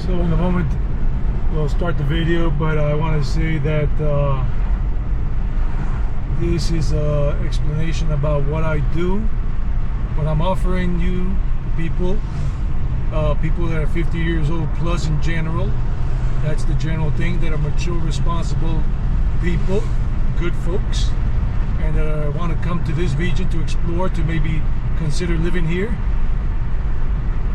So in a moment we'll start the video, but I want to say that this is an explanation about what I do, what I'm offering you people, people that are 50 years old plus in general. That's the general thing, that are mature, responsible people, good folks, and that want to come to this region to explore, to maybe consider living here.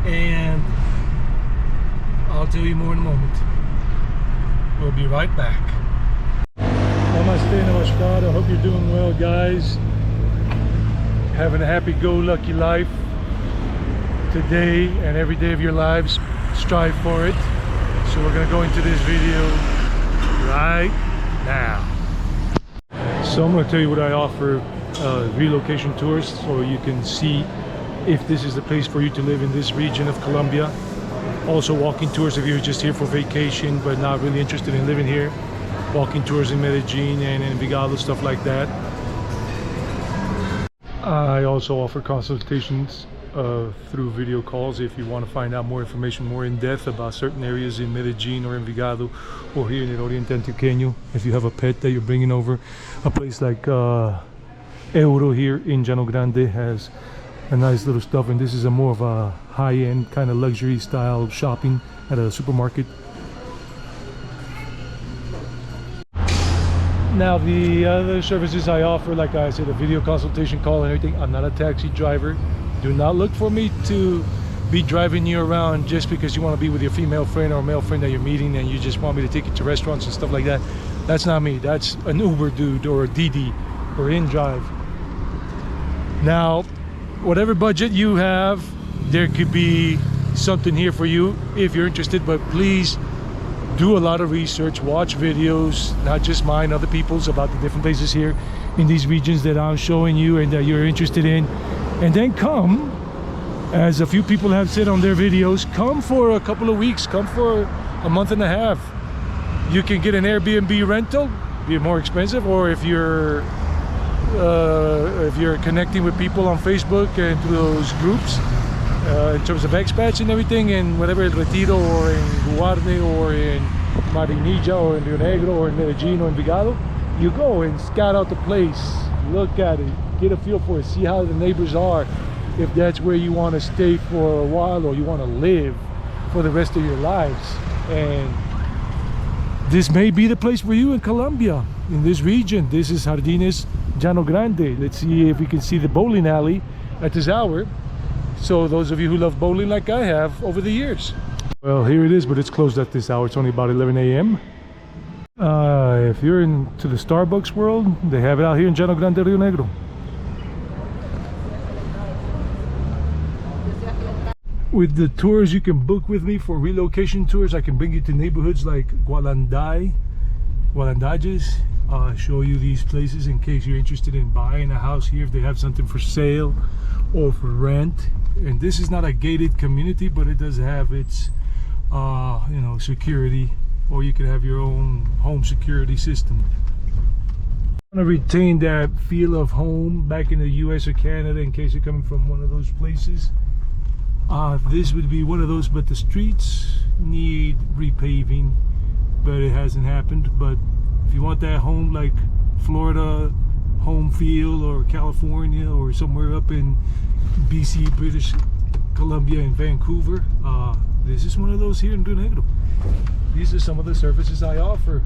And I'll tell you more in a moment. We'll be right back. Namaste, namaskar. I hope you're doing well, guys. Having a happy-go-lucky life today and every day of your lives. Strive for it. So we're gonna go into this video right now. So I'm gonna tell you what I offer, relocation tours, so you can see if this is the place for you to live in this region of Colombia. Also walking tours if you're just here for vacation but not really interested in living here. Walking tours in Medellin and Envigado, stuff like that. I also offer consultations through video calls if you want to find out more information, more in depth about certain areas in Medellin or Envigado or here in Oriente Antioqueno. If you have a pet that you're bringing over, a place like Euro here in Llano Grande has a nice little stuff, and this is a more of a high-end kind of luxury style shopping at a supermarket. Now the other services I offer, like I said, a video consultation call and everything. I'm not a taxi driver. Do not look for me to be driving you around just because you want to be with your female friend or male friend that you're meeting and you just want me to take you to restaurants and stuff like that. That's not me. That's an Uber dude or a Didi or InDrive. Now, whatever budget you have, there could be something here for you if you're interested, but please do a lot of research, watch videos, not just mine, other people's, about the different places here in these regions that I'm showing you and that you're interested in. And then come, as a few people have said on their videos, come for a couple of weeks, come for a month and a half. You can get an Airbnb rental, be more expensive, or if you're connecting with people on Facebook and through those groups, in terms of expats and everything, in whatever, in Retiro or in Guarne or in Marinilla or in Rionegro or in Medellin or in Envigado, you go and scout out the place, look at it, get a feel for it, see how the neighbors are, if that's where you want to stay for a while or you want to live for the rest of your lives. And this may be the place for you in Colombia, in this region. This is Jardines Llano Grande. Let's see if we can see the bowling alley at this hour. So those of you who love bowling like I have over the years. Well, here it is, but it's closed at this hour. It's only about 11 a.m. If you're into the Starbucks world, they have it out here in Llano Grande, Rionegro. With the tours you can book with me for relocation tours, I can bring you to neighborhoods like Gualandajes. Show you these places in case you're interested in buying a house here, if they have something for sale or for rent. And this is not a gated community, but it does have its you know, security, or you could have your own home security system. I want to retain that feel of home back in the US or Canada in case you're coming from one of those places. This would be one of those, but the streets need repaving, but it hasn't happened. But if you want that home like Florida home feel, or California, or somewhere up in BC, British Columbia, and Vancouver, this is one of those here in Rionegro. These are some of the services I offer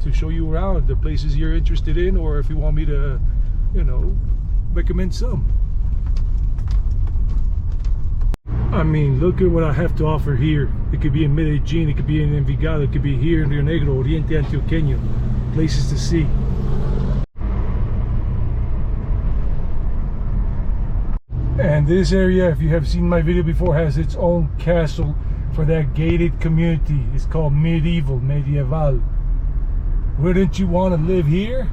to show you around the places you're interested in, or if you want me to, you know, recommend some. I mean, look at what I have to offer here. It could be in Medellin, it could be in Envigado, it could be here in Rionegro, Oriente Antioqueno. Places to see. And this area, if you have seen my video before, has its own castle for that gated community. It's called medieval. Wouldn't you want to live here?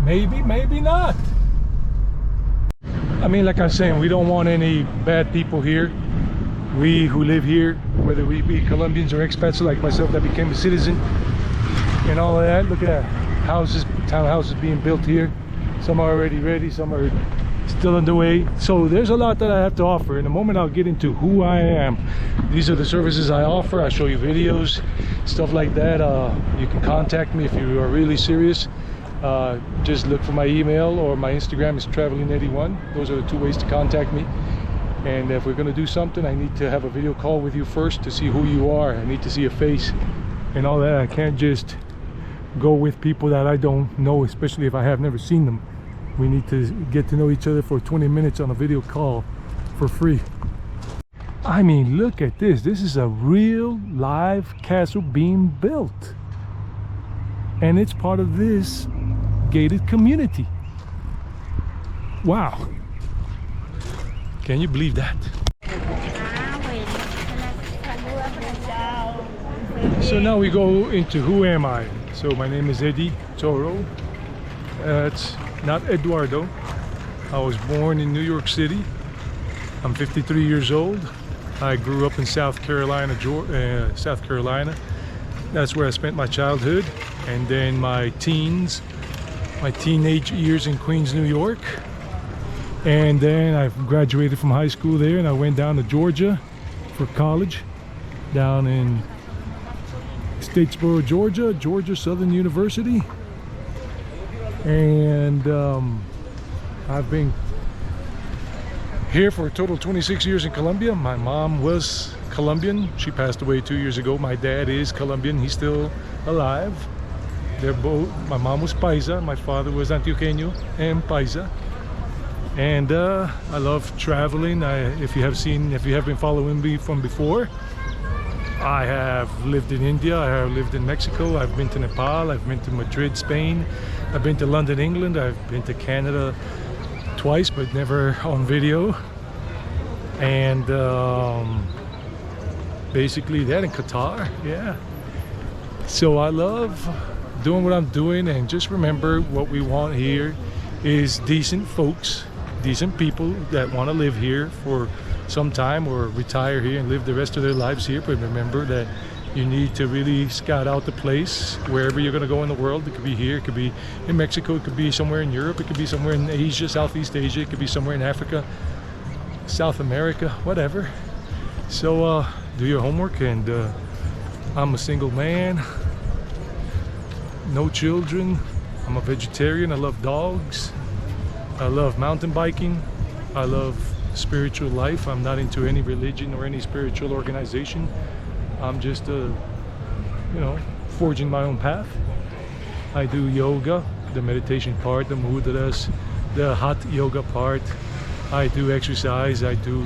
Maybe, maybe not. I mean, like I was saying, we don't want any bad people here. We who live here, whether we be Colombians or expats like myself that became a citizen and all of that. Look at that, houses, townhouses being built here. Some are already ready, some are still underway. So there's a lot that I have to offer. In a moment I'll get into who I am. These are the services I offer. I show you videos, stuff like that. You can contact me if you are really serious. Just look for my email, or my Instagram is travelingeddie1. Those are the two ways to contact me. And if we're going to do something, I need to have a video call with you first to see who you are. I need to see your face and all that. I can't just go with people that I don't know, especially if I have never seen them. We need to get to know each other for 20 minutes on a video call for free. I mean, look at this. This is a real live castle being built, and it's part of this gated community. Wow, can you believe that? So now we go into who am I. So my name is Eddie Toro. It's not Eduardo. I was born in New York City. I'm 53 years old. I grew up in South Carolina. That's where I spent my childhood, and then my teenage years in Queens, New York. And then I graduated from high school there, and I went down to Georgia for college, down in Statesboro, Georgia Southern University. And I've been here for a total of 26 years in Colombia. My mom was Colombian. She passed away 2 years ago. My dad is Colombian. He's still alive. They're both. My mom was Paisa. My father was Antioqueño and Paisa. And I love traveling. If you have been following me from before, I have lived in India, I have lived in Mexico, I've been to Nepal, I've been to Madrid, Spain, I've been to London, England, I've been to Canada twice, but never on video. And basically that in Qatar, yeah. So I love doing what I'm doing, and just remember, what we want here is decent folks, decent people that want to live here for some time or retire here and live the rest of their lives here. But remember that you need to really scout out the place wherever you're going to go in the world. It could be here, it could be in Mexico, it could be somewhere in Europe, it could be somewhere in Asia, Southeast Asia, it could be somewhere in Africa, South America, whatever. So do your homework. And I'm a single man, no children, I'm a vegetarian, I love dogs, I love mountain biking, I love spiritual life. I'm not into any religion or any spiritual organization. I'm just forging my own path. I do yoga, the meditation part, the mudras, the hot yoga part. I do exercise, I do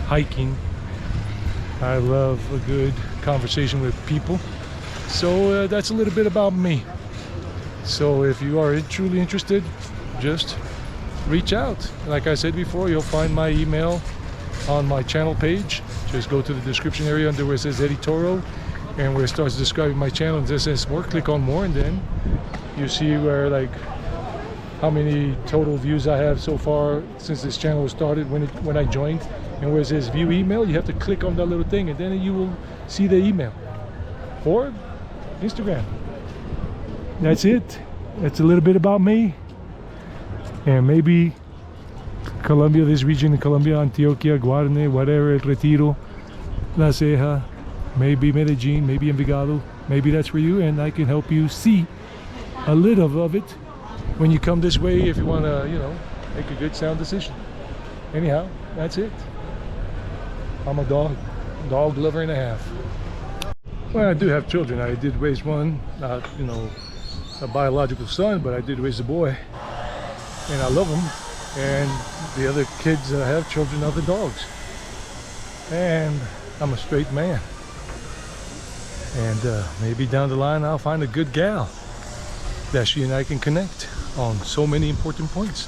hiking. I love a good conversation with people. So that's a little bit about me. So if you are truly interested, just reach out. Like I said before, you'll find my email on my channel page. Just go to the description area under where it says Eddie Toro, and where it starts describing my channel and it says more, click on more, and then you see where, like, how many total views I have so far since this channel was started, when I joined. And where it says view email, you have to click on that little thing, and then you will see the email, or Instagram. That's it. That's a little bit about me. And maybe Colombia, this region in Colombia, Antioquia, Guarne, whatever, El Retiro, La Ceja, maybe Medellin, maybe Envigado, maybe that's for you, and I can help you see a little of it when you come this way, if you want to, make a good sound decision. Anyhow, that's it. I'm a dog lover and a half. Well, I do have children. I did raise one, not, a biological son, but I did raise a boy. And I love them, and the other kids that have children are the dogs. And I'm a straight man, and maybe down the line I'll find a good gal that she and I can connect on so many important points.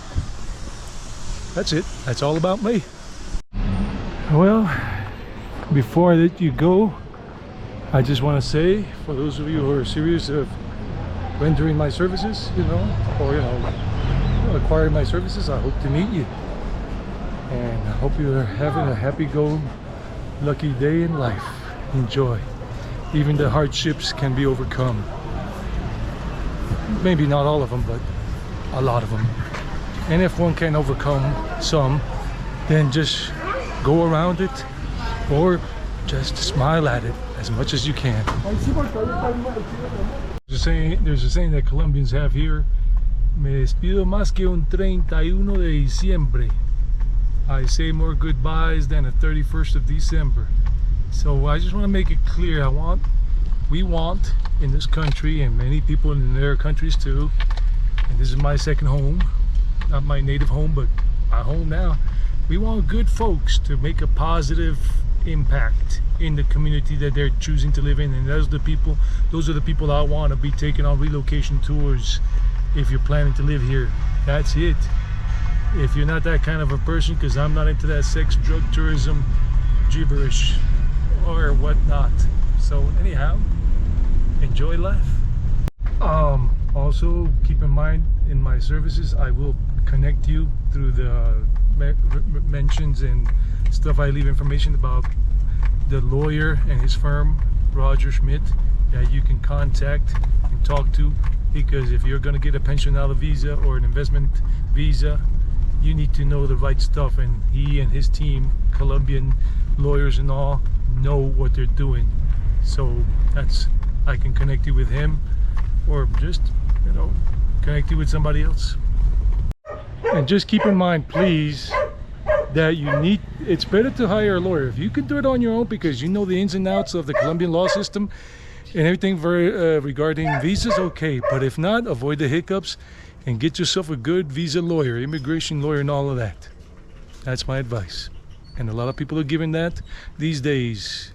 That's it. That's all about me. Well, before I let you go, I just want to say, for those of you who are serious of rendering my services, or acquiring my services, I hope to meet you, and I hope you're having a happy-go-lucky day in life. Enjoy. Even the hardships can be overcome. Maybe not all of them, but a lot of them. And if one can overcome some, then just go around it or just smile at it as much as you can. There's a saying that Colombians have here: me despido más que un 31 de diciembre. I say more goodbyes than a 31st of December. So I just want to make it clear, we want in this country, and many people in their countries too, and this is my second home, not my native home, but my home now. We want good folks to make a positive impact in the community that they're choosing to live in, and those are the people I want to be taking on relocation tours. If you're planning to live here, that's it. If you're not that kind of a person, because I'm not into that sex, drug, tourism, gibberish, or whatnot. So anyhow, enjoy life. Also keep in mind, in my services, I will connect you through the mentions and stuff. I leave information about the lawyer and his firm, Roger Schmidt, that you can contact and talk to, because if you're going to get a pensional visa or an investment visa, you need to know the right stuff, and he and his team, Colombian lawyers and all, know what they're doing. So I can connect you with him, or just, connect you with somebody else. And just keep in mind, please, that it's better to hire a lawyer if you can do it on your own, because you know the ins and outs of the Colombian law system and everything regarding visas. Okay, but if not, avoid the hiccups and get yourself a good visa lawyer, immigration lawyer, and all of that. That's my advice. And a lot of people are giving that these days.